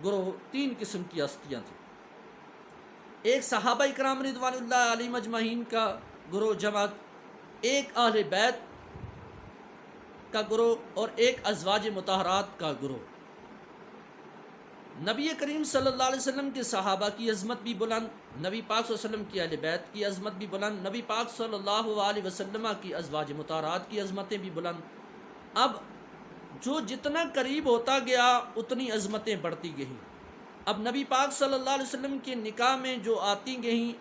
گروہ، تین قسم کی ہستیاں تھیں۔ ایک صحابہ کرام رضوان اللہ علیہم اجمعین کا گروہ جماعت، ایک اہل بیت کا گروہ، اور ایک ازواج مطہرات کا گروہ۔ نبی کریم صلی اللہ علیہ وسلم کے صحابہ کی عظمت بھی بلند، نبی پاک صلی اللہ علیہ وسلم کی اہل بیت کی عظمت بھی بلند، نبی پاک صلی اللہ علیہ وسلم کی ازواج مطہرات کی عظمتیں بھی بلند۔ اب جو جتنا قریب ہوتا گیا اتنی عظمتیں بڑھتی گئیں۔ اب نبی پاک صلی اللہ علیہ وسلم کے نکاح میں جو آتی گئیں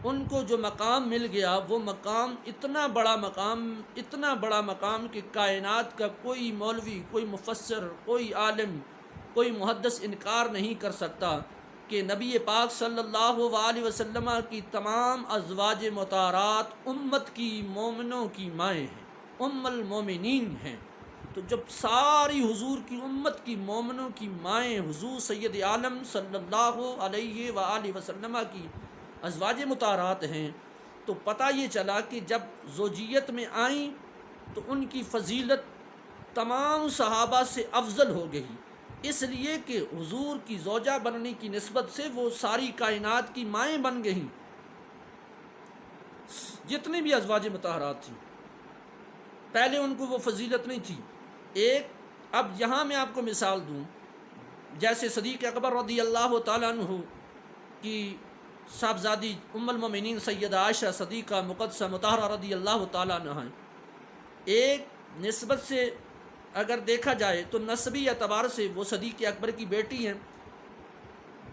ان کو جو مقام مل گیا، وہ مقام اتنا بڑا مقام کہ کائنات کا کوئی مولوی، کوئی مفسر، کوئی عالم، کوئی محدث انکار نہیں کر سکتا کہ نبی پاک صلی اللہ علیہ وسلم کی تمام ازواج مطہرات امت کی مومنوں کی مائیں ہیں، ام المومنین ہیں۔ تو جب ساری حضور کی امت کی مومنوں کی مائیں حضور سید عالم صلی اللہ علیہ وآلہ وسلم کی ازواج مطہرات ہیں، تو پتہ یہ چلا کہ جب زوجیت میں آئیں تو ان کی فضیلت تمام صحابہ سے افضل ہو گئی، اس لیے کہ حضور کی زوجہ بننے کی نسبت سے وہ ساری کائنات کی مائیں بن گئیں، جتنی بھی ازواج مطہرات تھیں۔ پہلے ان کو وہ فضیلت نہیں تھی۔ ایک، اب یہاں میں آپ کو مثال دوں، جیسے صدیق اکبر رضی اللہ تعالیٰ عنہ کی صاحبزادی ام المومنین سیدہ عائشہ صدیقہ مقدسہ مطہرہ رضی اللہ تعالیٰ عنہ ہیں۔ ایک نسبت سے اگر دیکھا جائے تو نسبی اعتبار سے وہ صدیق اکبر کی بیٹی ہیں،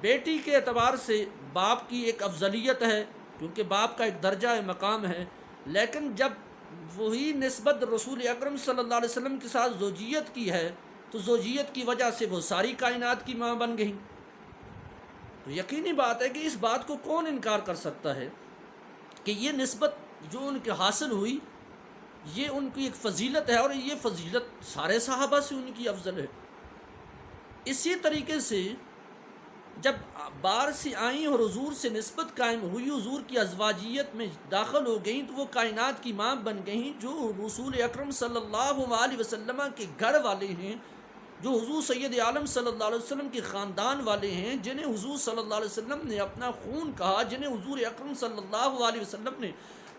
بیٹی کے اعتبار سے باپ کی ایک افضلیت ہے کیونکہ باپ کا ایک درجہ مقام ہے، لیکن جب وہی نسبت رسول اکرم صلی اللہ علیہ وسلم کے ساتھ زوجیت کی ہے تو زوجیت کی وجہ سے وہ ساری کائنات کی ماں بن گئیں۔ تو یقینی بات ہے کہ اس بات کو کون انکار کر سکتا ہے کہ یہ نسبت جو ان کے حاصل ہوئی یہ ان کی ایک فضیلت ہے، اور یہ فضیلت سارے صحابہ سے ان کی افضل ہے۔ اسی طریقے سے جب باہر سے آئیں اور حضور سے نسبت قائم ہوئی، حضور کی ازواجیت میں داخل ہو گئیں، تو وہ کائنات کی ماں بن گئیں، جو رسول اکرم صلی اللہ علیہ وسلم کے گھر والے ہیں، جو حضور سید عالم صلی اللہ علیہ وسلم کے خاندان والے ہیں، جنہیں حضور صلی اللہ علیہ وسلم نے اپنا خون کہا، جنہیں حضور اکرم صلی اللہ علیہ وسلم نے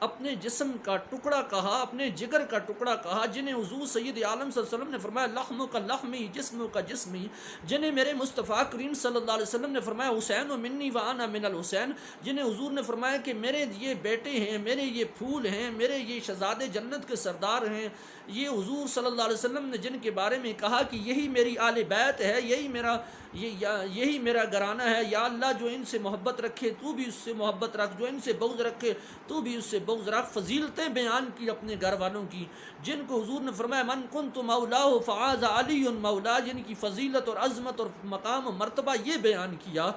اپنے جسم کا ٹکڑا کہا، اپنے جگر کا ٹکڑا کہا، جنہیں حضور سید عالم صلی اللہ علیہ وسلم نے فرمایا لحم کا لحمی جسم کا جسمی، جنہیں میرے مصطفیٰ کریم صلی اللہ علیہ وسلم نے فرمایا حسین و منی و انا من الحسین، جنہیں حضور نے فرمایا کہ میرے یہ بیٹے ہیں، میرے یہ پھول ہیں، میرے یہ شہزادے جنت کے سردار ہیں، یہ حضور صلی اللہ علیہ وسلم نے جن کے بارے میں کہا کہ یہی میری آل بیت ہے، یہی میرا گھرانہ ہے، یا اللہ جو ان سے محبت رکھے تو بھی اس سے محبت رکھ، جو ان سے بغض رکھے تو بھی اس سے بغض رکھ۔ فضیلتیں بیان کی اپنے گھر والوں کی، جن کو حضور نے فرمایا من کنت مولاہ فعاذ علی مولا، جن کی فضیلت اور عظمت اور مقام و مرتبہ یہ بیان کیا۔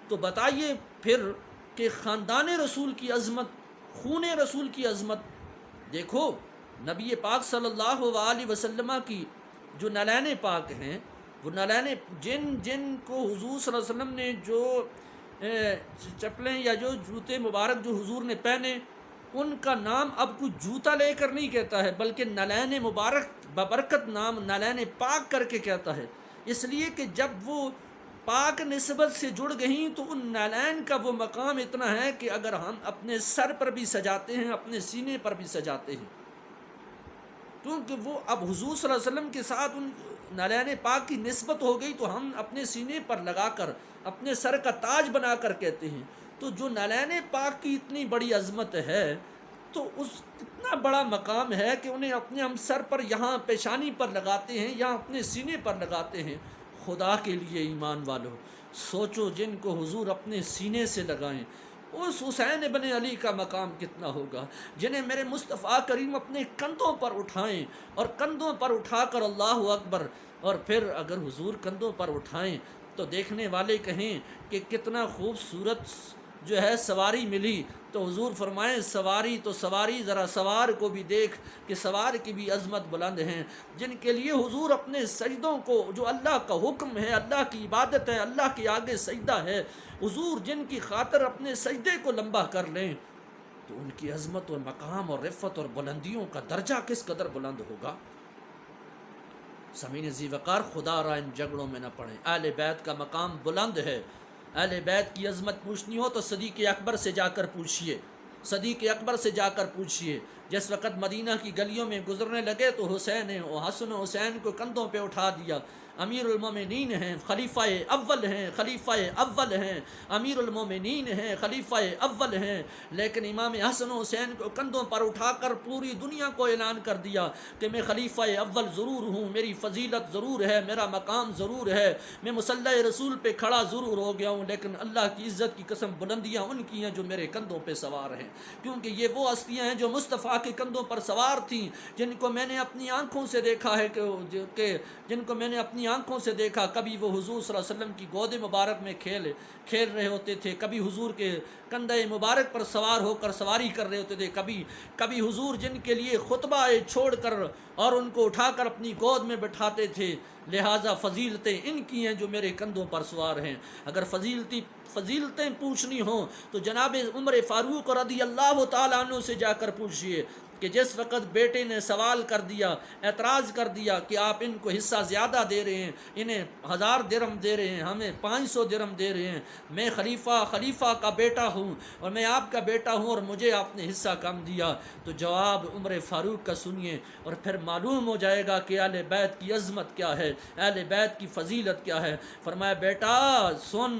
تو بتائیے پھر کہ خاندان رسول کی عظمت، خون رسول کی عظمت، دیکھو نبی پاک صلی اللہ علیہ وسلم کی جو نالین پاک ہیں، وہ نالین جن کو حضور صلی اللہ علیہ وسلم نے جو چپلیں یا جو جوتے مبارک جو حضور نے پہنے، ان کا نام اب کوئی جوتا لے کر نہیں کہتا ہے، بلکہ نالین مبارک ببرکت نام نالین پاک کر کے کہتا ہے، اس لیے کہ جب وہ پاک نسبت سے جڑ گئیں تو ان نالین کا وہ مقام اتنا ہے کہ اگر ہم اپنے سر پر بھی سجاتے ہیں، اپنے سینے پر بھی سجاتے ہیں، کیونکہ وہ اب حضور صلی اللہ علیہ وسلم کے ساتھ ان نالین پاک کی نسبت ہو گئی، تو ہم اپنے سینے پر لگا کر اپنے سر کا تاج بنا کر کہتے ہیں۔ تو جو نالین پاک کی اتنی بڑی عظمت ہے، تو اس اتنا بڑا مقام ہے کہ انہیں اپنے ہم سر پر یہاں پیشانی پر لگاتے ہیں یا اپنے سینے پر لگاتے ہیں۔ خدا کے لیے ایمان والو سوچو، جن کو حضور اپنے سینے سے لگائیں، اس حسین ابن علی کا مقام کتنا ہوگا، جنہیں میرے مصطفیٰ کریم اپنے کندھوں پر اٹھائیں، اور کندھوں پر اٹھا کر اللہ اکبر، اور پھر اگر حضور کندھوں پر اٹھائیں تو دیکھنے والے کہیں کہ کتنا خوبصورت جو ہے سواری ملی، تو حضور فرمائیں سواری تو سواری، ذرا سوار کو بھی دیکھ کہ سوار کی بھی عظمت بلند ہیں، جن کے لیے حضور اپنے سجدوں کو، جو اللہ کا حکم ہے، اللہ کی عبادت ہے، اللہ کے آگے سجدہ ہے، حضور جن کی خاطر اپنے سجدے کو لمبا کر لیں، تو ان کی عظمت اور مقام اور رفعت اور بلندیوں کا درجہ کس قدر بلند ہوگا۔ سمین ذی وقار، خدا را ان جھگڑوں میں نہ پڑیں۔ اہل بیت کا مقام بلند ہے، اہل بیت کی عظمت پوچھنی ہو تو صدیق اکبر سے جا کر پوچھئے، صدیق اکبر سے جا کر پوچھئے۔ جس وقت مدینہ کی گلیوں میں گزرنے لگے تو حسن و حسین کو کندھوں پہ اٹھا دیا۔ امیر المومنین ہیں، خلیفہ اول ہیں، خلیفہ اول ہیں، امیر المومنین ہیں، خلیفہ اول ہیں، لیکن امام حسن و حسین کو کندھوں پر اٹھا کر پوری دنیا کو اعلان کر دیا کہ میں خلیفہ اول ضرور ہوں، میری فضیلت ضرور ہے، میرا مقام ضرور ہے، میں مصلی رسول پہ کھڑا ضرور ہو گیا ہوں، لیکن اللہ کی عزت کی قسم بلندیاں ان کی ہیں جو میرے کندھوں پہ سوار ہیں، کیونکہ یہ وہ ہستیاں ہیں جو مصطفیٰ کے کندھوں پر سوار تھیں، جن کو میں نے اپنی آنکھوں سے دیکھا ہے کہ جن کو میں نے اپنی آنکھوں سے دیکھا، کبھی وہ حضور صلی اللہ علیہ وسلم کی گود مبارک میں کھیل رہے ہوتے تھے، کبھی حضور کے کندھے مبارک پر سوار ہو کر سواری کر رہے ہوتے تھے، کبھی حضور جن کے لیے خطبہ چھوڑ کر اور ان کو اٹھا کر اپنی گود میں بٹھاتے تھے۔ لہٰذا فضیلتیں ان کی ہیں جو میرے کندھوں پر سوار ہیں۔ اگر فضیلتیں پوچھنی ہوں تو جناب عمر فاروق رضی اللہ تعالیٰ عنہ سے جا کر پوچھئے کہ جس وقت بیٹے نے سوال کر دیا، اعتراض کر دیا کہ آپ ان کو حصہ زیادہ دے رہے ہیں، انہیں 1000 درہم دے رہے ہیں، ہمیں 500 درہم دے رہے ہیں، میں خلیفہ کا بیٹا ہوں اور میں آپ کا بیٹا ہوں اور مجھے آپ نے حصہ کم دیا، تو جواب عمر فاروق کا سنیے اور پھر معلوم ہو جائے گا کہ اہل بیت کی عظمت کیا ہے، اہل بیت کی فضیلت کیا ہے۔ فرمایا بیٹا سن،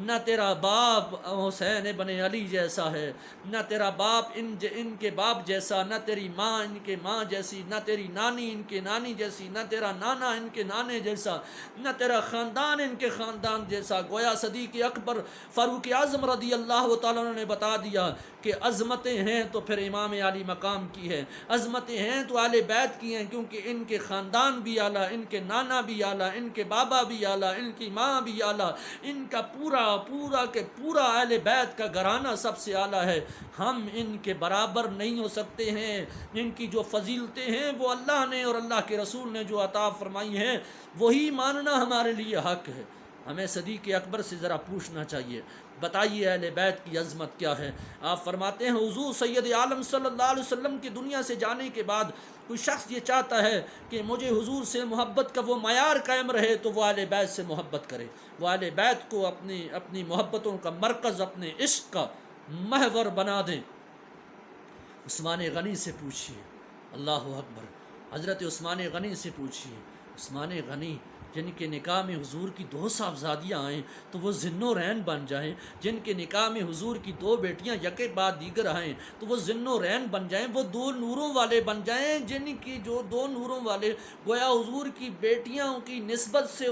نہ تیرا باپ حسین ابن علی جیسا ہے، نہ تیرا باپ ان کے باپ جیسا، نہ تیری ماں ان کے ماں جیسی، نہ تیری نانی ان کے نانی جیسی، نہ تیرا نانا ان کے نانے جیسا، نہ تیرا خاندان ان کے خاندان جیسا۔ گویا صدیق اکبر فاروق اعظم رضی اللہ تعالیٰ عنہ نے بتا دیا کہ عظمتیں ہیں تو پھر امام علی مقام کی ہے، عظمتیں ہیں تو اہل بیت کی ہیں، کیونکہ ان کے خاندان بھی اعلیٰ، ان کے نانا بھی اعلیٰ، ان کے بابا بھی اعلیٰ، ان کی ماں بھی اعلیٰ، ان کا پورا اہل بیت کا گھرانہ سب سے اعلیٰ ہے۔ ہم ان کے برابر نہیں ہو سکتے ہیں۔ ان کی جو فضیلتیں ہیں وہ اللہ نے اور اللہ کے رسول نے جو عطا فرمائی ہیں وہی ماننا ہمارے لیے حق ہے۔ ہمیں صدیق اکبر سے ذرا پوچھنا چاہیے، بتائیے اہل بیت کی عظمت کیا ہے۔ آپ فرماتے ہیں حضور سید عالم صلی اللہ علیہ وسلم کی دنیا سے جانے کے بعد کوئی شخص یہ چاہتا ہے کہ مجھے حضور سے محبت کا وہ معیار قائم رہے تو وہ اہل بیت سے محبت کرے، وہ اہل بیت کو اپنی محبتوں کا مرکز، اپنے عشق کا محور بنا دیں۔ عثمان غنی سے پوچھیے، اللہ اکبر، حضرت عثمان غنی سے پوچھیے۔ عثمان غنی جن کے نکاح میں حضور کی 2 صاحبزادیاں آئیں تو وہ ذن و رین بن جائیں، جن کے نکاح میں حضور کی 2 بیٹیاں یکے بعد دیگر آئیں تو وہ ذن و رین بن جائیں، وہ 2 نوروں والے بن جائیں، جن کی جو 2 نوروں والے، گویا حضور کی بیٹیاں کی نسبت سے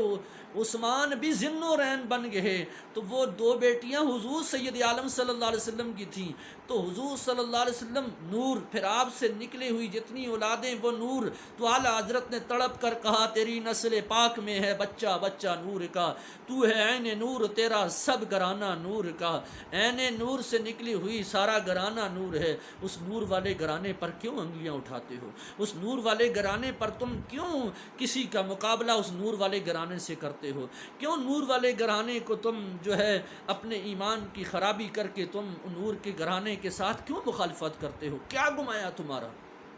عثمان بھی ذن و رین بن گئے، تو وہ 2 بیٹیاں حضور سید عالم صلی اللہ علیہ وسلم کی تھیں، تو حضور صلی اللہ علیہ وسلم نور، پھر آپ سے نکلے ہوئی جتنی اولادیں وہ نور، تو اعلیٰ حضرت نے تڑپ کر کہا تیری نسل پاک میں ہے بچہ بچہ نور کا، تو ہے عین نور تیرا سب گھرانہ نور کا، عین نور سے نکلی ہوئی سارا گھرانہ نور ہے۔ اس نور والے گھرانے پر کیوں انگلیاں اٹھاتے ہو؟ اس نور والے گھرانے پر تم کیوں کسی کا مقابلہ اس نور والے گھرانے سے کرتے ہو؟ کیوں نور والے گھرانے کو تم جو ہے اپنے ایمان کی خرابی کر کے تم نور کے گھرانے کے ساتھ کیوں مخالفت کرتے ہو؟ کیا گمایا تمہارا؟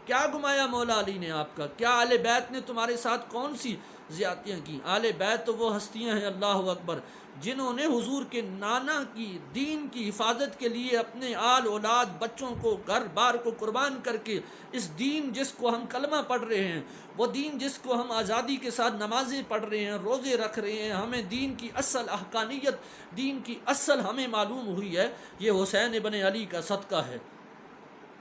کیا گمایا مولا علی نے آپ کا؟ کیا اہل بیت نے تمہارے ساتھ کون سی زیادتیاں کی؟ اہل بیت تو وہ ہستیاں ہیں، اللہ اکبر، جنہوں نے حضور کے نانا کی دین کی حفاظت کے لیے اپنے آل اولاد بچوں کو گھر بار کو قربان کر کے اس دین جس کو ہم کلمہ پڑھ رہے ہیں، وہ دین جس کو ہم آزادی کے ساتھ نمازیں پڑھ رہے ہیں، روزے رکھ رہے ہیں، ہمیں دین کی اصل حقانیت، دین کی اصل ہمیں معلوم ہوئی ہے، یہ حسین ابن علی کا صدقہ ہے،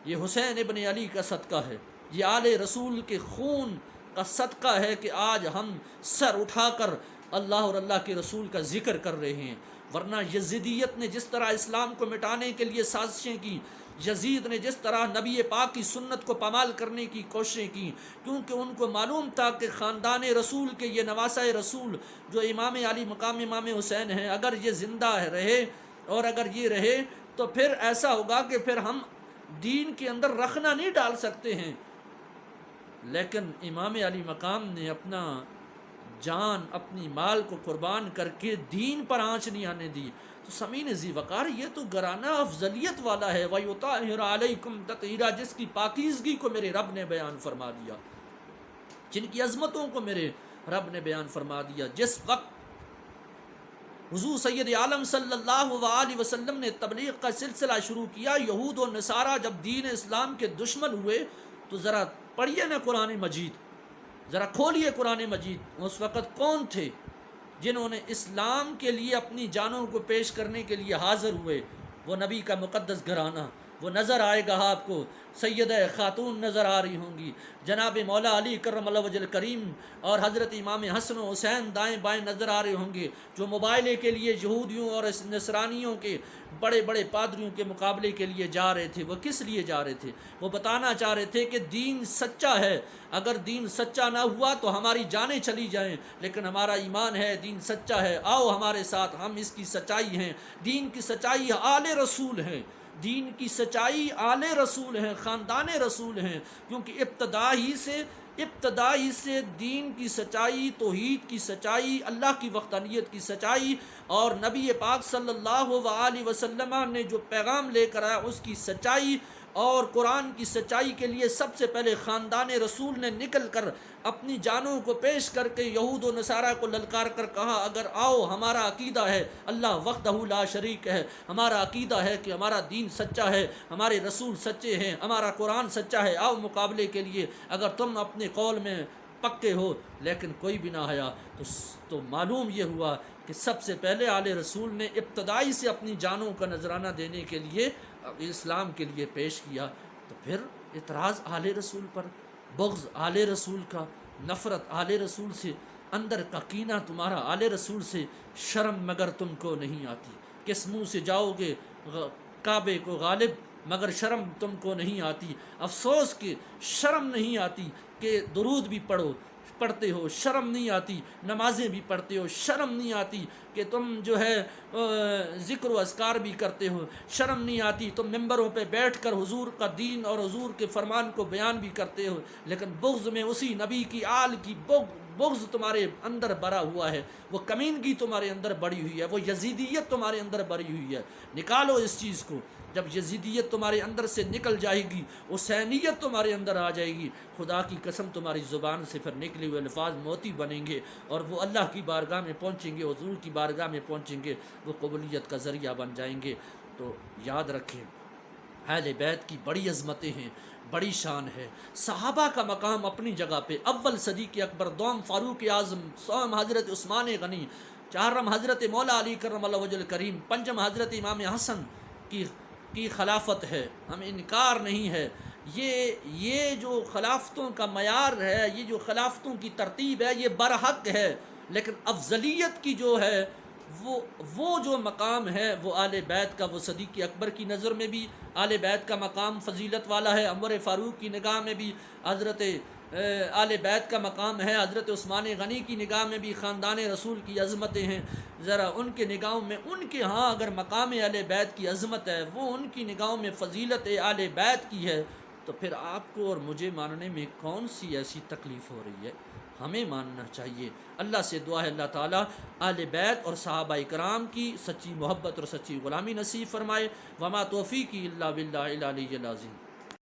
یہ حسین ابن علی کا صدقہ ہے، یہ آل رسول کے خون کا صدقہ ہے کہ آج ہم سر اٹھا کر اللہ اور اللہ کے رسول کا ذکر کر رہے ہیں۔ ورنہ یزیدیت نے جس طرح اسلام کو مٹانے کے لیے سازشیں کی، یزید نے جس طرح نبی پاک کی سنت کو پامال کرنے کی کوششیں کی، کیونکہ ان کو معلوم تھا کہ خاندان رسول کے یہ نواسہ رسول جو امام علی مقام امام حسین ہیں، اگر یہ زندہ رہے اور اگر یہ رہے تو پھر ایسا ہوگا کہ پھر ہم دین کے اندر رخنہ نہیں ڈال سکتے ہیں۔ لیکن امام علی مقام نے اپنا جان، اپنی مال کو قربان کر کے دین پر آنچ نہیں آنے دی۔ تو سمین ذی وقار یہ تو گھرانہ افضلیت والا ہے، وَيُطَهِّرَ عَلَيْكُمْ تَطْهِيرًا، جس کی پاکیزگی کو میرے رب نے بیان فرما دیا۔ جن کی عظمتوں کو میرے رب نے بیان فرما دیا۔ جس وقت حضور سید عالم صلی اللہ علیہ وسلم نے تبلیغ کا سلسلہ شروع کیا، یہود و نصارہ جب دین اسلام کے دشمن ہوئے تو ذرا پڑھیے نا قرآن مجید، ذرا کھولیے قرآن مجید۔ اس وقت کون تھے جنہوں نے اسلام کے لیے اپنی جانوں کو پیش کرنے کے لیے حاضر ہوئے؟ وہ نبی کا مقدس گھرانہ، وہ نظر آئے گا آپ کو، سیدہ خاتون نظر آ رہی ہوں گی، جناب مولا علی کرم اللہ وجہ کریم اور حضرت امام حسن و حسین دائیں بائیں نظر آ رہے ہوں گے، جو موبائلے کے لیے یہودیوں اور نصرانیوں کے بڑے بڑے پادریوں کے مقابلے کے لیے جا رہے تھے۔ وہ کس لیے جا رہے تھے؟ وہ بتانا چاہ رہے تھے کہ دین سچا ہے، اگر دین سچا نہ ہوا تو ہماری جانیں چلی جائیں، لیکن ہمارا ایمان ہے، دین سچا ہے، آؤ ہمارے ساتھ، ہم اس کی سچائی ہیں۔ دین کی سچائی آل رسول ہے، دین کی سچائی آل رسول ہیں، خاندان رسول ہیں، کیونکہ ابتدائی سے دین کی سچائی، توحید کی سچائی، اللہ کی وحدانیت کی سچائی اور نبی پاک صلی اللہ علیہ وسلم نے جو پیغام لے کر آیا اس کی سچائی اور قرآن کی سچائی کے لیے سب سے پہلے خاندان رسول نے نکل کر اپنی جانوں کو پیش کر کے یہود و نصارہ کو للکار کر کہا، اگر آؤ، ہمارا عقیدہ ہے اللہ وحدہ لا شریک ہے، ہمارا عقیدہ ہے کہ ہمارا دین سچا ہے، ہمارے رسول سچے ہیں، ہمارا قرآن سچا ہے، آؤ مقابلے کے لیے، اگر تم اپنے قول میں پکے ہو۔ لیکن کوئی بھی نہ آیا تو معلوم یہ ہوا کہ سب سے پہلے آل رسول نے ابتدائی سے اپنی جانوں کا نذرانہ دینے کے لیے اسلام کے لیے پیش کیا۔ تو پھر اعتراض آل رسول پر، بغض آل رسول کا، نفرت آل رسول سے، اندر کا کینہ تمہارا آل رسول سے، شرم مگر تم کو نہیں آتی، کس منہ سے جاؤ گے کعبے کو غالب، مگر شرم تم کو نہیں آتی۔ افسوس کہ شرم نہیں آتی کہ درود بھی پڑھتے ہو، شرم نہیں آتی نمازیں بھی پڑھتے ہو، شرم نہیں آتی کہ تم جو ہے ذکر و اذکار بھی کرتے ہو، شرم نہیں آتی تم ممبروں پہ بیٹھ کر حضور کا دین اور حضور کے فرمان کو بیان بھی کرتے ہو، لیکن بغض میں اسی نبی کی آل کی بغض تمہارے اندر بھرا ہوا ہے، وہ کمینگی تمہارے اندر بڑی ہوئی ہے، وہ یزیدیت تمہارے اندر بڑی ہوئی ہے۔ نکالو اس چیز کو، جب یزیدیت تمہارے اندر سے نکل جائے گی، حسینیت تمہارے اندر آ جائے گی، خدا کی قسم تمہاری زبان سے پھر نکلے ہوئے الفاظ موتی بنیں گے اور وہ اللہ کی بارگاہ میں پہنچیں گے، حضور کی بارگاہ میں پہنچیں گے، وہ قبولیت کا ذریعہ بن جائیں گے۔ تو یاد رکھیں، اہل بیت کی بڑی عظمتیں ہیں، بڑی شان ہے۔ صحابہ کا مقام اپنی جگہ پہ، اول صدیق اکبر، دوم فاروق اعظم، سوم حضرت عثمان غنی، چہارم حضرت مولا علی کرم اللہ وجہ کریم، پنجم حضرت امام حسن کی خلافت ہے، ہم انکار نہیں ہے۔ یہ جو خلافتوں کا معیار ہے، یہ جو خلافتوں کی ترتیب ہے، یہ برحق ہے، لیکن افضلیت کی جو ہے وہ جو مقام ہے وہ آل بیت کا، وہ صدیق اکبر کی نظر میں بھی آل بیت کا مقام فضیلت والا ہے، عمر فاروق کی نگاہ میں بھی حضرت آل بیت کا مقام ہے، حضرت عثمان غنی کی نگاہ میں بھی خاندان رسول کی عظمتیں ہیں، ذرا ان کے نگاہوں میں، ان کے ہاں اگر مقام آل بیت کی عظمت ہے، وہ ان کی نگاہوں میں فضیلت آل بیت کی ہے، تو پھر آپ کو اور مجھے ماننے میں کون سی ایسی تکلیف ہو رہی ہے؟ ہمیں ماننا چاہیے۔ اللہ سے دعا ہے اللہ تعالیٰ آل بیت اور صحابہ کرام کی سچی محبت اور سچی غلامی نصیب فرمائے۔ وما توفیقی الا باللہ العلی العظیم۔